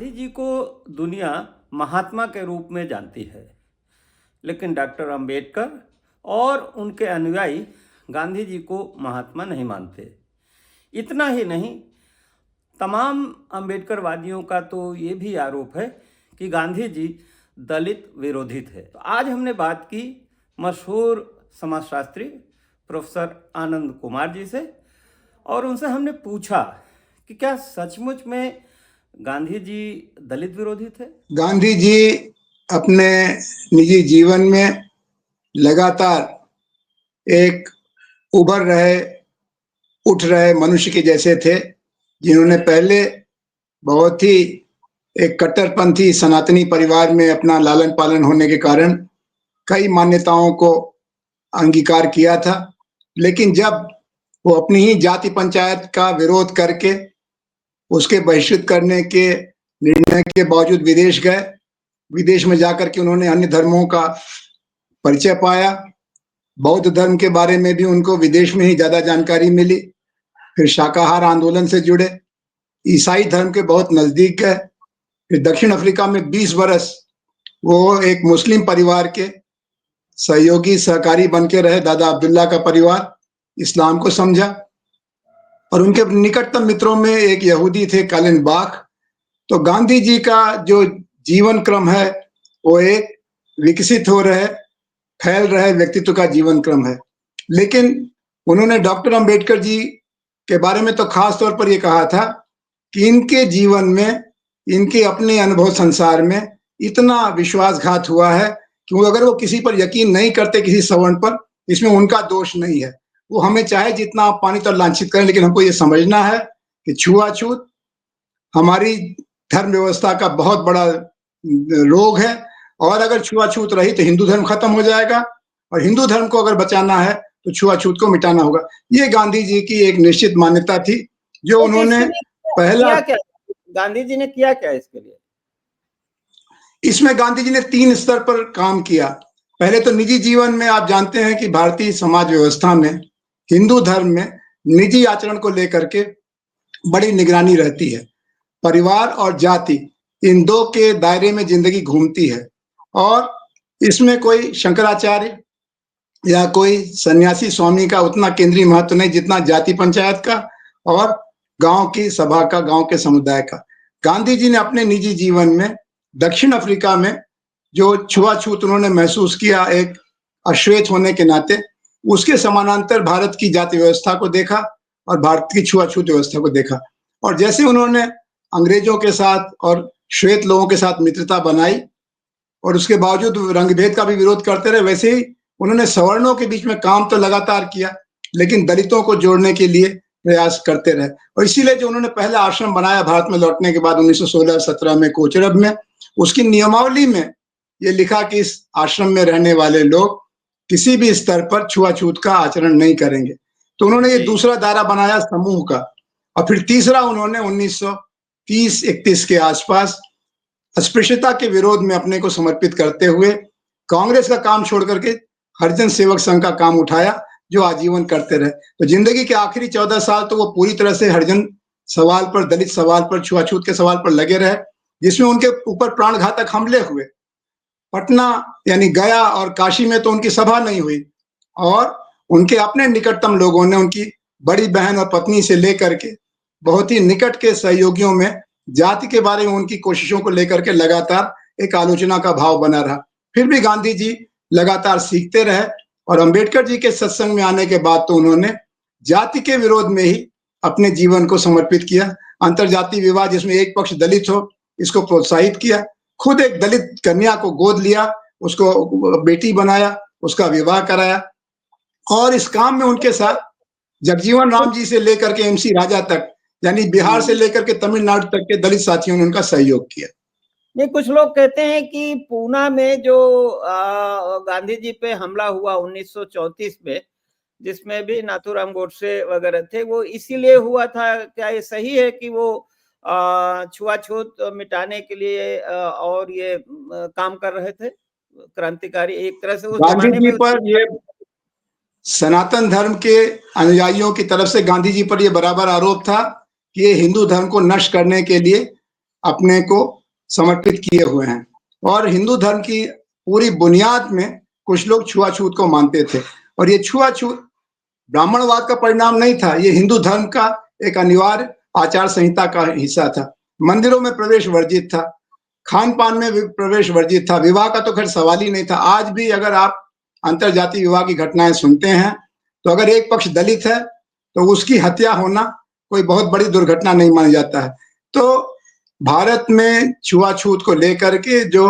गांधी जी को दुनिया महात्मा के रूप में जानती है, लेकिन डॉक्टर अंबेडकर और उनके अनुयायी गांधी जी को महात्मा नहीं मानते। इतना ही नहीं, तमाम अंबेडकरवादियों का तो ये भी आरोप है कि गांधी जी दलित विरोधी थे। तो आज हमने बात की मशहूर समाजशास्त्री प्रोफेसर आनंद कुमार जी से, और उनसे हमने पूछा कि क्या सचमुच में गांधी जी दलित विरोधी थे। गांधी जी अपने निजी जीवन में लगातार एक उभर रहे, उठ रहे मनुष्य के जैसे थे, जिन्होंने पहले बहुत ही एक कट्टरपंथी सनातनी परिवार में अपना लालन पालन होने के कारण कई मान्यताओं को अंगीकार किया था। लेकिन जब वो अपनी ही जाति पंचायत का विरोध करके उसके बहिष्कृत करने के निर्णय के बावजूद विदेश गए। विदेश में जाकर के उन्होंने अन्य धर्मों का परिचय पाया। बौद्ध धर्म के बारे में भी उनको विदेश में ही ज्यादा जानकारी मिली। फिर शाकाहार आंदोलन से जुड़े, ईसाई धर्म के बहुत नजदीक गए। फिर दक्षिण अफ्रीका में 20 वर्ष वो एक मुस्लिम परिवार के सहयोगी सहकारी बन के रहे। दादा अब्दुल्ला का परिवार इस्लाम को समझा, और उनके निकटतम मित्रों में एक यहूदी थे, कालिन बाख। तो गांधी जी का जो जीवन क्रम है वो एक विकसित हो रहे, फैल रहे व्यक्तित्व का जीवन क्रम है। लेकिन उन्होंने डॉक्टर अंबेडकर जी के बारे में तो खास तौर पर ये कहा था कि इनके जीवन में, इनके अपने अनुभव संसार में इतना विश्वासघात हुआ है कि वो अगर वो किसी पर यकीन नहीं करते, किसी सवर्ण पर, इसमें उनका दोष नहीं है। वो हमें चाहे जितना पानी तो लांछित करें, लेकिन हमको ये समझना है कि छुआछूत हमारी धर्म व्यवस्था का बहुत बड़ा रोग है, और अगर छुआछूत रही तो हिंदू धर्म खत्म हो जाएगा, और हिंदू धर्म को अगर बचाना है तो छुआछूत को मिटाना होगा। ये गांधी जी की एक निश्चित मान्यता थी, जो तो उन्होंने पहला क्या गांधी जी ने किया क्या इसके लिए? इसमें गांधी जी ने 3 स्तर पर काम किया। पहले तो निजी जीवन में आप जानते हैं कि भारतीय समाज व्यवस्था में, हिंदू धर्म में निजी आचरण को लेकर के बड़ी निगरानी रहती है। परिवार और जाति, इन दो के दायरे में जिंदगी घूमती है, और इसमें कोई शंकराचार्य या कोई सन्यासी स्वामी का उतना केंद्रीय महत्व नहीं जितना जाति पंचायत का और गांव की सभा का, गांव के समुदाय का। गांधी जी ने अपने निजी जीवन में दक्षिण अफ्रीका में जो छुआछूत उन्होंने महसूस किया एक अश्वेत होने के नाते, उसके समानांतर भारत की जाति व्यवस्था को देखा और भारत की छुआछूत व्यवस्था को देखा। और जैसे उन्होंने अंग्रेजों के साथ और श्वेत लोगों के साथ मित्रता बनाई और उसके बावजूद रंगभेद का भी विरोध करते रहे, वैसे ही उन्होंने सवर्णों के बीच में काम तो लगातार किया, लेकिन दलितों को जोड़ने के लिए प्रयास करते रहे। और इसीलिए जो उन्होंने पहला आश्रम बनाया भारत में लौटने के बाद 1916-17 में कोचरब में, उसकी नियमावली में ये लिखा कि इस आश्रम में रहने वाले लोग किसी भी स्तर पर छुआछूत का आचरण नहीं करेंगे। तो उन्होंने ये दूसरा दायरा बनाया समूह का। और फिर तीसरा उन्होंने 1930-31 के आसपास अस्पृश्यता के विरोध में अपने को समर्पित करते हुए कांग्रेस का काम छोड़ करके हरिजन सेवक संघ का काम उठाया, जो आजीवन करते रहे। तो जिंदगी के आखिरी 14 साल तो वो पूरी तरह से हरिजन सवाल पर, दलित सवाल पर, छुआछूत के सवाल पर लगे रहे, जिसमें उनके ऊपर प्राणघातक हमले हुए। पटना यानी गया और काशी में तो उनकी सभा नहीं हुई, और उनके अपने निकटतम लोगों ने, उनकी बड़ी बहन और पत्नी से लेकर के बहुत ही निकट के सहयोगियों में जाति के बारे में उनकी कोशिशों को लेकर के लगातार एक आलोचना का भाव बना रहा। फिर भी गांधी जी लगातार सीखते रहे, और अंबेडकर जी के सत्संग में आने के बाद तो उन्होंने जाति के विरोध में ही अपने जीवन को समर्पित किया। अंतरजातीय विवाह जिसमें एक पक्ष दलित हो, इसको प्रोत्साहित किया। खुद एक दलित कन्या को गोद लिया, उसको बेटी बनाया, उसका विवाह कराया, और इस काम में उनके साथ जगजीवन राम जी से लेकर के MC राजा तक, यानी बिहार से लेकर के तमिलनाडु तक के दलित साथियों ने उनका सहयोग किया। नहीं, कुछ लोग कहते हैं कि पूना में जो गांधी जी पे हमला हुआ 1934 में, जिसमें भी नाथूराम गोडसे वगैरह थे, वो इसीलिए हुआ था। क्या ये सही है कि वो छुआछूत मिटाने के लिए और ये काम कर रहे थे, क्रांतिकारी एक तरह से उस गांधी जमाने जी में? पर ये सनातन धर्म के अनुयायियों की तरफ से गांधी जी पर यह बराबर आरोप था कि ये हिंदू धर्म को नष्ट करने के लिए अपने को समर्पित किए हुए हैं। और हिंदू धर्म की पूरी बुनियाद में कुछ लोग छुआछूत को मानते थे, और ये छुआछूत ब्राह्मणवाद का परिणाम नहीं था, ये हिंदू धर्म का एक अनिवार्य आचार संहिता का हिस्सा था। मंदिरों में प्रवेश वर्जित था, खान पान में भी प्रवेश वर्जित था, विवाह का तो खैर सवाल ही नहीं था। आज भी अगर आप अंतरजातीय विवाह की घटनाएं सुनते हैं, तो अगर एक पक्ष दलित है तो उसकी हत्या होना कोई बहुत बड़ी दुर्घटना नहीं माना जाता है। तो भारत में छुआछूत को लेकर के जो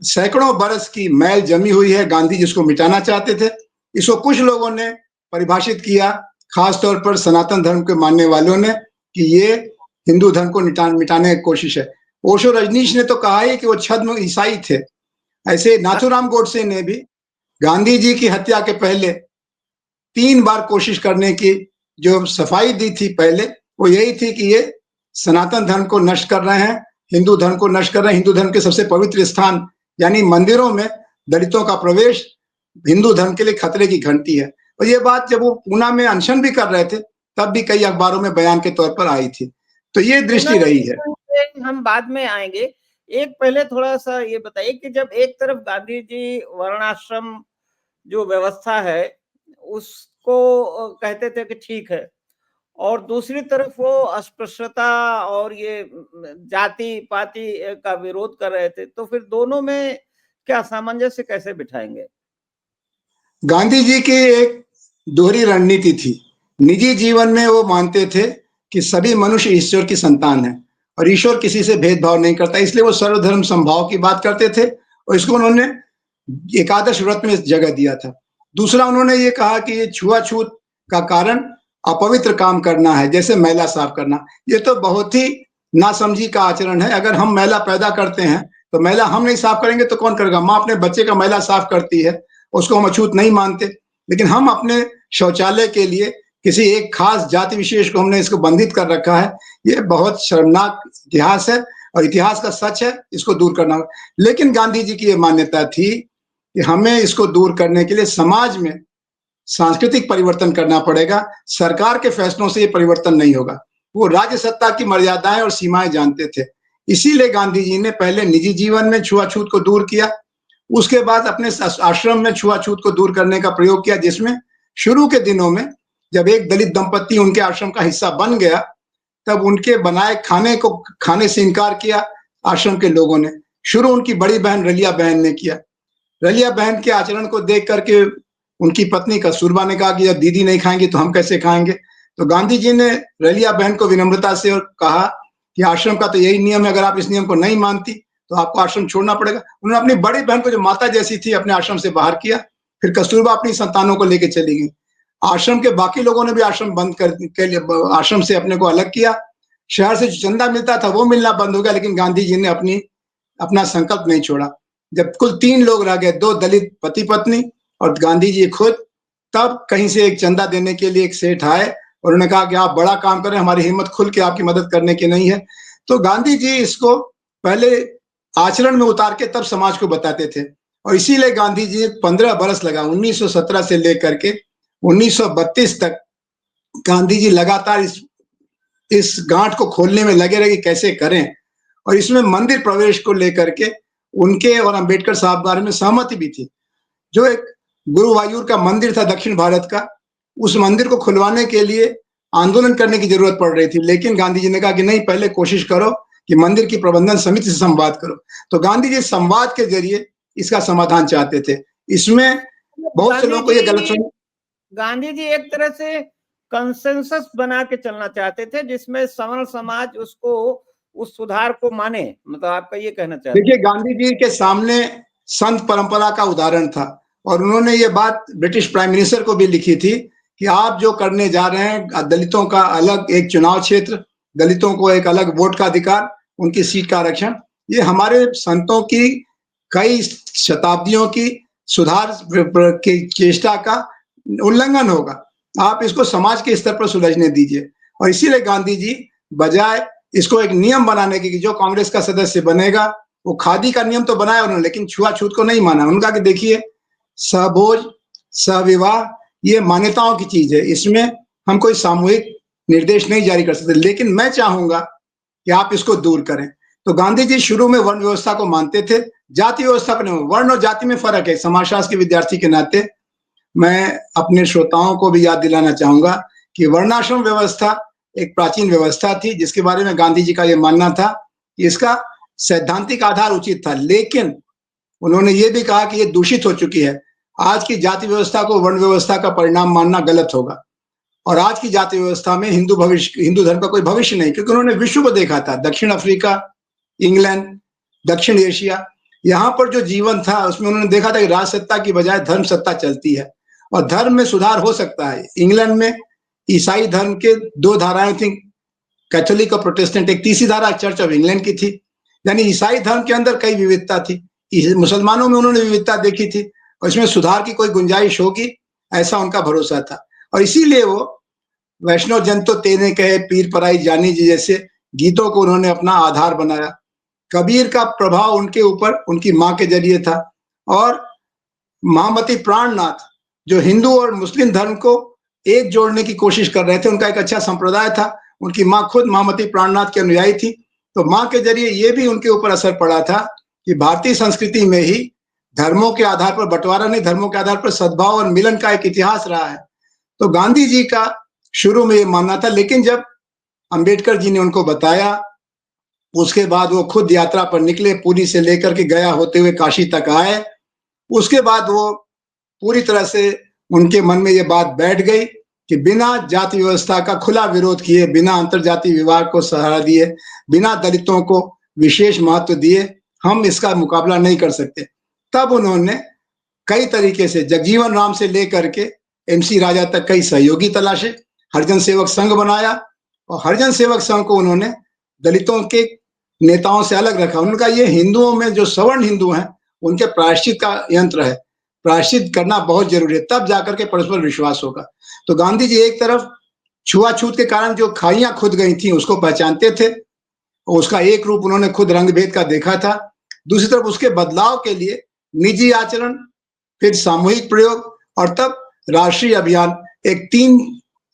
सैकड़ों बरस की मैल जमी हुई है, गांधी जिसको मिटाना चाहते थे, इसको कुछ लोगों ने परिभाषित किया, खासतौर पर सनातन धर्म के मानने वालों ने, कि ये हिंदू धर्म को मिटाने की कोशिश है। ओशो रजनीश ने तो कहा है कि वो छद्म ईसाई थे। ऐसे नाथूराम गोडसे ने भी गांधी जी की हत्या के पहले 3 बार कोशिश करने की जो सफाई दी थी पहले, वो यही थी कि ये सनातन धर्म को नष्ट कर रहे हैं, हिंदू धर्म को नष्ट कर रहे हैं, हिंदू धर्म के सबसे पवित्र स्थान यानी मंदिरों में दलितों का प्रवेश हिंदू धर्म के लिए खतरे की घंटी है। और ये बात जब वो पूना में अनशन भी कर रहे थे, तब भी कई अखबारों में बयान के तौर पर आई थी। तो ये दृष्टि रही है। हम बाद में आएंगे। एक पहले थोड़ा सा ये बताइए कि जब एक तरफ गांधी जी वर्णाश्रम जो व्यवस्था है उसको कहते थे कि ठीक है, और दूसरी तरफ वो अस्पृश्यता और ये जाति पाति का विरोध कर रहे थे, तो फिर दोनों में क्या सामंजस्य कैसे बिठाएंगे? गांधी जी की एक दोहरी रणनीति थी। निजी जीवन में वो मानते थे कि सभी मनुष्य ईश्वर की संतान है और ईश्वर किसी से भेदभाव नहीं करता, इसलिए वो सर्वधर्म समभाव की बात करते थे, और इसको उन्होंने एकादश व्रत में जगह दिया था। दूसरा, उन्होंने ये कहा कि ये छुआछूत का कारण अपवित्र काम करना है, जैसे मैला साफ करना। ये तो बहुत ही नासमझी का आचरण है। अगर हम मैला पैदा करते हैं तो मैला हम नहीं साफ करेंगे तो कौन करेगा? माँ अपने बच्चे का मैला साफ करती है, उसको हम अछूत नहीं मानते, लेकिन हम अपने शौचालय के लिए किसी एक खास जाति विशेष को हमने इसको बंधित कर रखा है। ये बहुत शर्मनाक इतिहास है और इतिहास का सच है, इसको दूर करना होगा। लेकिन गांधी जी की ये मान्यता थी कि हमें इसको दूर करने के लिए समाज में सांस्कृतिक परिवर्तन करना पड़ेगा, सरकार के फैसलों से ये परिवर्तन नहीं होगा। वो राज्य सत्ता की मर्यादाएं और सीमाएं जानते थे, इसीलिए गांधी जी ने पहले निजी जीवन में छुआछूत को दूर किया, उसके बाद अपने आश्रम में छुआछूत को दूर करने का प्रयोग किया, जिसमें शुरू के दिनों में जब एक दलित दंपत्ति उनके आश्रम का हिस्सा बन गया, तब उनके बनाए खाने को खाने से इनकार किया आश्रम के लोगों ने। शुरू उनकी बड़ी बहन रलिया बहन ने किया। रलिया बहन के आचरण को देख करके उनकी पत्नी कस्तूरबा ने कहा कि जब दीदी नहीं खाएंगी तो हम कैसे खाएंगे। तो गांधी जी ने रलिया बहन को विनम्रता से कहा कि आश्रम का तो यही नियम है, अगर आप इस नियम को नहीं मानती तो आपको आश्रम छोड़ना पड़ेगा। उन्होंने अपनी बड़ी बहन को, जो माता जैसी थी, अपने आश्रम से बाहर किया। फिर कस्तूरबा अपनी संतानों को लेकर चली गई। आश्रम के बाकी लोगों ने भी आश्रम बंद कर के लिए आश्रम से अपने को अलग किया। शहर से जो चंदा मिलता था वो मिलना बंद हो गया, लेकिन गांधी जी ने अपना संकल्प नहीं छोड़ा। जब कुल 3 लोग रह गए, 2 दलित पति पत्नी और गांधी जी खुद, तब कहीं से एक चंदा देने के लिए एक सेठ आए और उन्होंने कहा कि आप बड़ा काम करें, हमारी हिम्मत खुल के आपकी मदद करने की नहीं है। तो गांधी जी इसको पहले आचरण में उतार के तब समाज को बताते थे, और इसीलिए गांधी जी 15 बरस लगा, 1917 से लेकर के 1932 तक गांधी जी लगातार इस गांठ को खोलने में लगे रहे कि कैसे करें। और इसमें मंदिर प्रवेश को लेकर के उनके और अंबेडकर साहब बारे में सहमति भी थी। जो एक गुरुवायूर का मंदिर था दक्षिण भारत का, उस मंदिर को खुलवाने के लिए आंदोलन करने की जरूरत पड़ रही थी, लेकिन गांधी जी ने कहा कि नहीं, पहले कोशिश करो कि मंदिर की प्रबंधन समिति से संवाद करो। तो गांधी जी संवाद के जरिए इसका समाधान चाहते थे। इसमें बहुत से लोगों को ये गलतफहमी, गांधी जी एक तरह से कंसेंसस बना के चलना चाहते थे जिसमें सवर्ण समाज उसको, उस सुधार को माने, मतलब आपका ये कहना चाहते हैं? देखिए, गांधी जी के सामने संत परंपरा का उदाहरण था, और उन्होंने ये बात ब्रिटिश प्राइम मिनिस्टर को भी लिखी थी कि आप जो करने जा रहे हैं, दलितों का अलग एक चुनाव क्षेत्र, दलितों को एक अलग वोट का अधिकार, उनकी सीट का आरक्षण, ये हमारे संतों की कई शताब्दियों की सुधार की चेष्टा का उल्लंघन होगा। आप इसको समाज के स्तर पर सुलझने दीजिए। और इसीलिए गांधी जी बजाय इसको एक नियम बनाने की कि जो कांग्रेस का सदस्य बनेगा, वो खादी का नियम तो बनाया उन्होंने, लेकिन छुआछूत को नहीं माना। उन्होंने कहा कि देखिए, सहभोज सहविवाह ये मान्यताओं की चीज है, इसमें हम कोई सामूहिक निर्देश नहीं जारी कर सकते, लेकिन मैं चाहूंगा कि आप इसको दूर करें। तो गांधी जी शुरू में वर्ण व्यवस्था को मानते थे, जाति व्यवस्था पर नहीं। वर्ण और जाति में फर्क है। समाजशास्त्र के विद्यार्थी के नाते मैं अपने श्रोताओं को भी याद दिलाना चाहूंगा कि वर्णाश्रम व्यवस्था एक प्राचीन व्यवस्था थी, जिसके बारे में गांधी जी का यह मानना था कि इसका सैद्धांतिक आधार उचित था, लेकिन उन्होंने ये भी कहा कि ये दूषित हो चुकी है। आज की जाति व्यवस्था को वर्ण व्यवस्था का परिणाम मानना गलत होगा। और आज की जाति व्यवस्था में हिंदू धर्म का कोई भविष्य नहीं, क्योंकि उन्होंने विश्व को देखा था। दक्षिण अफ्रीका, इंग्लैंड, दक्षिण एशिया, यहाँ पर जो जीवन था उसमें उन्होंने देखा था कि राज सत्ता की बजाय धर्म सत्ता चलती है और धर्म में सुधार हो सकता है। इंग्लैंड में ईसाई धर्म के दो धाराएं थी, कैथोलिक और प्रोटेस्टेंट। एक तीसरी धारा चर्च ऑफ इंग्लैंड की थी, यानी ईसाई धर्म के अंदर कई विविधता थी। मुसलमानों में उन्होंने विविधता देखी थी और इसमें सुधार की कोई गुंजाइश होगी, ऐसा उनका भरोसा था। और इसीलिए वो वैष्णव जन तो तेने कहे पीर पराई जानी जी जैसे गीतों को उन्होंने अपना आधार बनाया। कबीर का प्रभाव उनके ऊपर उनकी माँ के जरिए था। और महामती प्राणनाथ जो हिंदू और मुस्लिम धर्म को एक जोड़ने की कोशिश कर रहे थे, उनका एक अच्छा संप्रदाय था। उनकी माँ खुद महामती प्राणनाथ की अनुयायी थी, तो माँ के जरिए ये भी उनके ऊपर असर पड़ा था कि भारतीय संस्कृति में ही धर्मों के आधार पर बंटवारा नहीं, धर्मों के आधार पर सद्भाव और मिलन का एक इतिहास रहा है। तो गांधी जी का शुरू में ये मानना था, लेकिन जब अंबेडकर जी ने उनको बताया, उसके बाद वो खुद यात्रा पर निकले, पुरी से लेकर के गया होते हुए काशी तक आए। उसके बाद वो पूरी तरह से उनके मन में ये बात बैठ गई कि बिना जाति व्यवस्था का खुला विरोध किए, बिना अंतरजातीय विवाह को सहारा दिए, बिना दलितों को विशेष महत्व दिए, हम इसका मुकाबला नहीं कर सकते। तब उन्होंने कई तरीके से जगजीवन राम से लेकर के एमसी राजा तक कई सहयोगी तलाशे, हरिजन सेवक संघ बनाया और हरिजन सेवक संघ को उन्होंने दलितों के नेताओं से अलग रखा। उनका ये हिंदुओं में जो सवर्ण हिंदू हैं उनके प्रायश्चित का यंत्र है, प्रायश्चित करना बहुत जरूरी है, तब जाकर के परस्पर विश्वास होगा। तो गांधी जी एक तरफ छुआछूत के कारण जो खाइयां खुद गई थी उसको पहचानते थे, और उसका एक रूप उन्होंने खुद रंग भेद का देखा था। दूसरी तरफ उसके बदलाव के लिए निजी आचरण, फिर सामूहिक प्रयोग और तब राष्ट्रीय अभियान, एक 3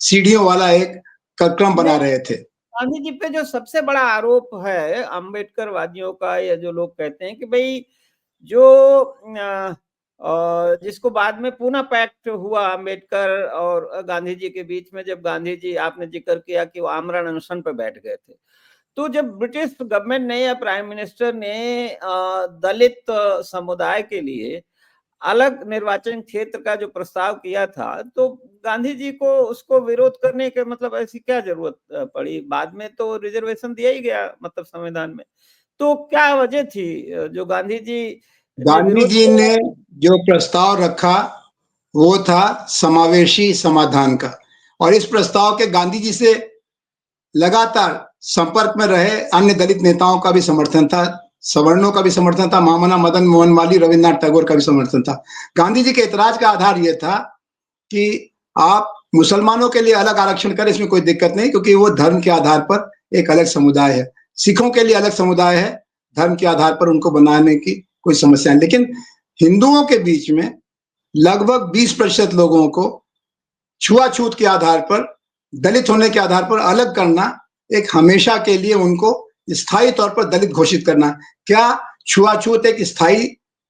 सीढ़ियों वाला एक क्रम बना रहे थे। गांधी जी पे जो सबसे बड़ा आरोप है अंबेडकर वादियों का, या जो लोग कहते हैं कि भाई जो जिसको बाद में पूना पैक्ट हुआ अंबेडकर और गांधी जी के बीच में, जब गांधी जी, आपने जिक्र किया कि वो आमरण अनशन पे बैठ गए थे, तो जब ब्रिटिश गवर्नमेंट ने या प्राइम मिनिस्टर ने दलित समुदाय के लिए अलग निर्वाचन क्षेत्र का जो प्रस्ताव किया था, तो गांधी जी को उसको विरोध करने के मतलब ऐसी क्या जरूरत पड़ी? बाद में तो रिजर्वेशन दिया ही गया, मतलब संविधान में। तो क्या वजह थी जो गांधी जी ने गांधी विरोध जी किया? ने जो प्रस्ताव रखा वो था समावेशी समाधान का, और इस प्रस्ताव के गांधी जी से लगातार संपर्क में रहे अन्य दलित नेताओं का भी समर्थन था, सवर्णों का भी समर्थन था, महामना मदन मोहन मालवीय, रविन्द्रनाथ टैगोर का भी समर्थन था। गांधी जी के ऐतराज का आधार यह था कि आप मुसलमानों के लिए अलग आरक्षण करें, इसमें कोई दिक्कत नहीं, क्योंकि वो धर्म के आधार पर एक अलग समुदाय है। सिखों के लिए अलग समुदाय है, धर्म के आधार पर उनको बनाने की कोई समस्या नहीं। लेकिन हिंदुओं के बीच में लगभग 20% लोगों को छुआछूत के आधार पर, दलित होने के आधार पर अलग करना, एक हमेशा के लिए उनको स्थायी तौर पर दलित घोषित करना। क्या छुआछूत एक स्थायी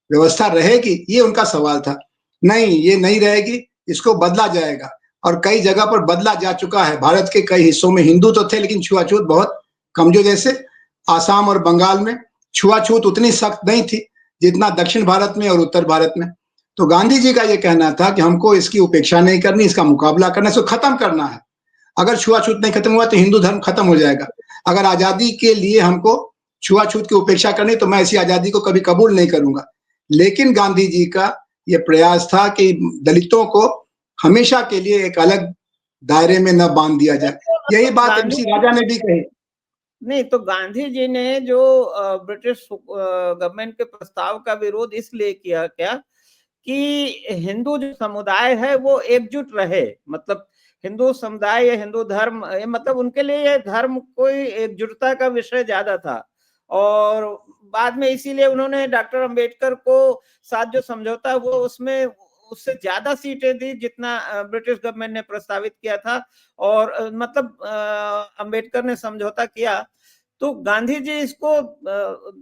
व्यवस्था रहेगी? ये उनका सवाल था। नहीं, ये नहीं रहेगी, इसको बदला जाएगा, और कई जगह पर बदला जा चुका है। भारत के कई हिस्सों में हिंदू तो थे लेकिन छुआछूत बहुत कमजोर, जैसे आसाम और बंगाल में छुआछूत उतनी सख्त नहीं थी जितना दक्षिण भारत में और उत्तर भारत में। तो गांधी जी का यह कहना था कि हमको इसकी उपेक्षा नहीं करनी, इसका मुकाबला करना, इसको खत्म करना है। अगर छुआछूत नहीं खत्म हुआ तो हिंदू धर्म खत्म हो जाएगा। अगर आजादी के लिए हमको छुआछूत की उपेक्षा करनी, तो मैं ऐसी आजादी को कभी कबूल नहीं करूंगा। लेकिन गांधी जी का यह प्रयास था कि दलितों को हमेशा के लिए एक अलग दायरे में न बांध दिया जाए। यही बात गांधी एमसी राजा ने भी कही। नहीं, तो गांधी जी ने जो ब्रिटिश गवर्नमेंट के प्रस्ताव का विरोध इसलिए किया क्या कि हिंदू जो समुदाय है वो एकजुट रहे, मतलब हिंदू समुदाय या हिंदू धर्म, मतलब उनके लिए ये धर्म कोई एकजुटता का विषय ज्यादा था। और बाद में इसीलिए उन्होंने डॉक्टर अंबेडकर को साथ जो समझौता वो उसमें उससे ज्यादा सीटें दी जितना ब्रिटिश गवर्नमेंट ने प्रस्तावित किया था। और मतलब अंबेडकर ने समझौता किया तो गांधी जी इसको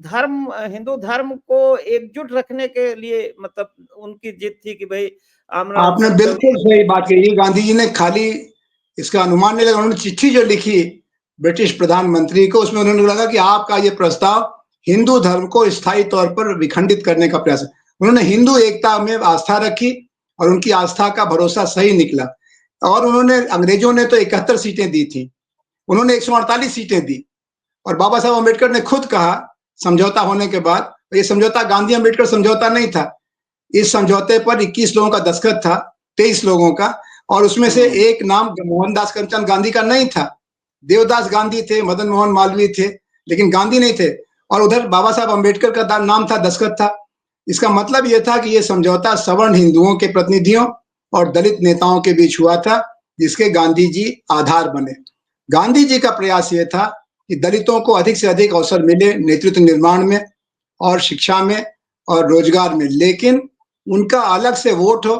धर्म, हिंदू धर्म को एकजुट रखने के लिए मतलब उनकी जिद थी कि भाई आमरण आपने अनशन बिल्कुल करो। सही बात कही। गांधी जी ने खाली इसका अनुमान नहीं लगा, उन्होंने चिट्ठी जो लिखी ब्रिटिश प्रधानमंत्री को, उसमें उन्होंने लगा कि आपका ये प्रस्ताव हिंदू धर्म को स्थायी तौर पर विखंडित करने का प्रयास है। उन्होंने हिंदू एकता में आस्था रखी और उनकी आस्था का भरोसा सही निकला। और उन्होंने, अंग्रेजों ने तो 71 सीटें दी थी, उन्होंने 148 सीटें दी। और बाबा साहब अम्बेडकर ने खुद कहा समझौता होने के बाद, ये समझौता गांधी अम्बेडकर समझौता नहीं था, इस समझौते पर 21 लोगों का दस्तखत था, 23 लोगों का, और उसमें से एक नाम मोहनदास करमचंद गांधी का नहीं था। देवदास गांधी थे, मदन मोहन मालवीय थे, लेकिन गांधी नहीं थे। और उधर बाबा साहब अम्बेडकर का नाम था, दस्तखत था। इसका मतलब यह था कि यह समझौता सवर्ण हिंदुओं के प्रतिनिधियों और दलित नेताओं के बीच हुआ था, जिसके गांधी जी आधार बने। गांधी जी का प्रयास यह था कि दलितों को अधिक से अधिक अवसर मिले नेतृत्व निर्माण में और शिक्षा में और रोजगार में, लेकिन उनका अलग से वोट हो,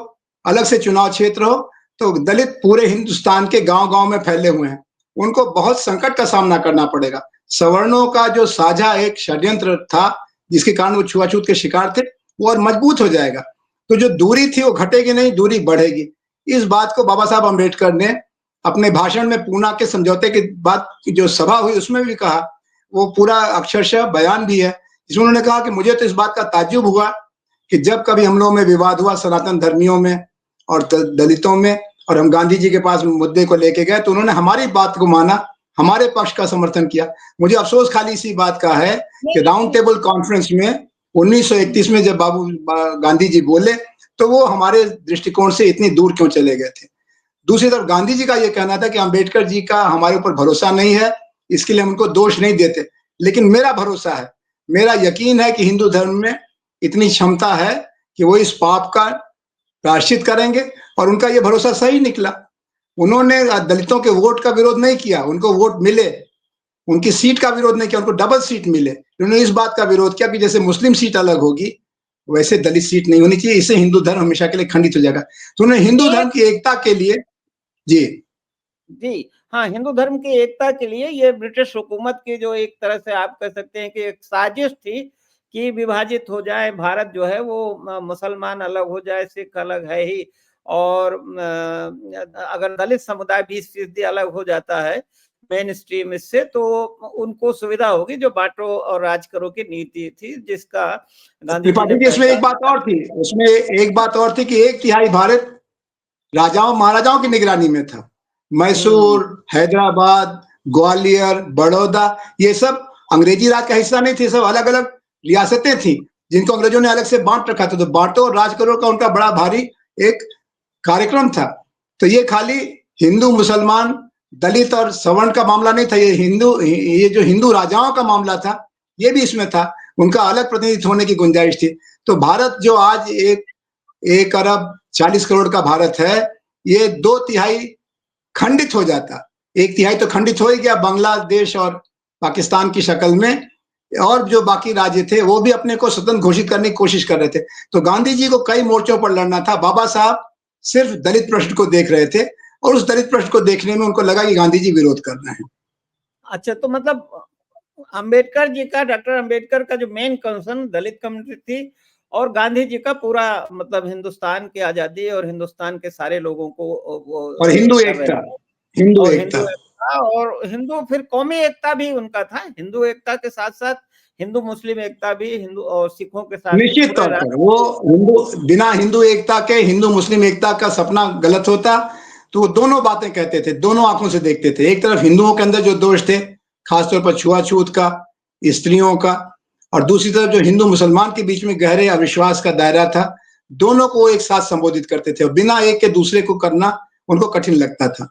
अलग से चुनाव क्षेत्र हो, तो दलित पूरे हिंदुस्तान के गांव-गांव में फैले हुए हैं, उनको बहुत संकट का सामना करना पड़ेगा। सवर्णों का जो साझा एक षड्यंत्र था, जिसके कारण वो छुआछूत के शिकार थे, वो और मजबूत हो जाएगा। तो जो दूरी थी वो घटेगी नहीं, दूरी बढ़ेगी। इस बात को बाबा साहब अम्बेडकर ने अपने भाषण में पूना के समझौते के बाद जो सभा हुई उसमें भी कहा, वो पूरा अक्षरशः बयान भी है, जिसमें उन्होंने कहा कि मुझे तो इस बात का ताज्जुब हुआ कि जब कभी हम लोगों में विवाद हुआ सनातन धर्मियों में और दलितों में, और हम गांधी जी के पास मुद्दे को लेके गए, तो उन्होंने हमारी बात को माना, हमारे पक्ष का समर्थन किया। मुझे अफसोस खाली इसी बात का है कि राउंड टेबल कॉन्फ्रेंस में 1931 में जब गांधी जी बोले, तो वो हमारे दृष्टिकोण से इतनी दूर क्यों चले गए थे। दूसरी तरफ गांधी जी का यह कहना था कि अम्बेडकर जी का हमारे ऊपर भरोसा नहीं है, इसके लिए हम उनको दोष नहीं देते, लेकिन मेरा भरोसा है, मेरा यकीन है कि हिंदू धर्म में इतनी क्षमता है कि वो इस पाप का प्रायश्चित करेंगे, और उनका ये भरोसा सही निकला। उन्होंने दलितों के वोट का विरोध नहीं किया, उनको वोट मिले, उनकी सीट का विरोध नहीं किया, उनको डबल सीट मिले। उन्होंने इस बात का विरोध किया कि जैसे मुस्लिम सीट अलग होगी, वैसे दलित सीट नहीं होनी चाहिए, इससे हिंदू धर्म हमेशा के लिए खंडित हो जाएगा। तो उन्होंने हिंदू धर्म की एकता के लिए, जी जी, हाँ, हिंदू धर्म की एकता के लिए ये ब्रिटिश हुकूमत की जो एक तरह से आप कह सकते हैं कि एक साजिश थी कि विभाजित हो जाए भारत, जो है वो मुसलमान अलग हो जाए, सिख अलग है ही, और अगर दलित समुदाय 20% अलग हो जाता है मेन स्ट्रीम इससे, तो उनको सुविधा होगी, जो बांटो और राज करो की नीति थी, जिसका गांधी जी ने त्रिपाठी जी, इसमें एक बात और थी, उसमें एक बात और थी कि 1/3 भारत राजाओं महाराजाओं की निगरानी में था। मैसूर, हैदराबाद, ग्वालियर, बड़ौदा, ये सब अंग्रेजी राज का हिस्सा नहीं थे, सब अलग अलग रियासतें थी, जिनको अंग्रेजों ने अलग से बांट रखा था। तो बांटो और राज करो का उनका बड़ा भारी एक कार्यक्रम था। तो ये खाली हिंदू मुसलमान दलित और सवर्ण का मामला नहीं था, ये जो हिंदू राजाओं का मामला था, ये भी इसमें था, उनका अलग प्रतिनिधित्व होने की गुंजाइश थी। तो भारत जो आज 1 अरब 40 करोड़ का भारत है, ये 2/3 खंडित हो जाता। 1/3 तो खंडित हो ही गया बांग्लादेश और पाकिस्तान की शक्ल में, और जो बाकी राज्य थे वो भी अपने को स्वतंत्र घोषित करने की कोशिश कर रहे थे। तो गांधी जी को कई मोर्चों पर लड़ना था। बाबा साहब सिर्फ दलित प्रश्न को देख रहे थे, और उस दलित प्रश्न को देखने में उनको लगा कि गांधी जी विरोध कर रहे हैं। अच्छा, तो मतलब अंबेडकर जी का, डॉक्टर अंबेडकर का जो मेन कंसर्न दलित कम्युनिटी थी, और गांधी जी का पूरा मतलब हिंदुस्तान की आजादी और हिंदुस्तान के सारे लोगों को वो और हिंदू कर रहे एकता, थे। हिंदू और एकता, हिंदू एकता, और हिंदू फिर कौमी एकता भी उनका था। हिंदू एकता के साथ साथ हिंदू मुस्लिम एकता भी, हिंदू और सिखों के साथ भी निश्चित पूरे तौर पर राष्ट्र। वो बिना हिंदू एकता के हिंदू मुस्लिम एकता का सपना गलत होता। तो वो दोनों बातें कहते थे, दोनों आंखों से देखते थे। एक तरफ हिंदुओं के अंदर जो दोष थे, खासतौर पर छुआछूत का, स्त्रियों का, और दूसरी तरफ जो हिंदू मुसलमान के बीच में गहरे अविश्वास का दायरा था, दोनों को एक साथ संबोधित करते थे, और बिना एक के दूसरे को करना उनको कठिन लगता था।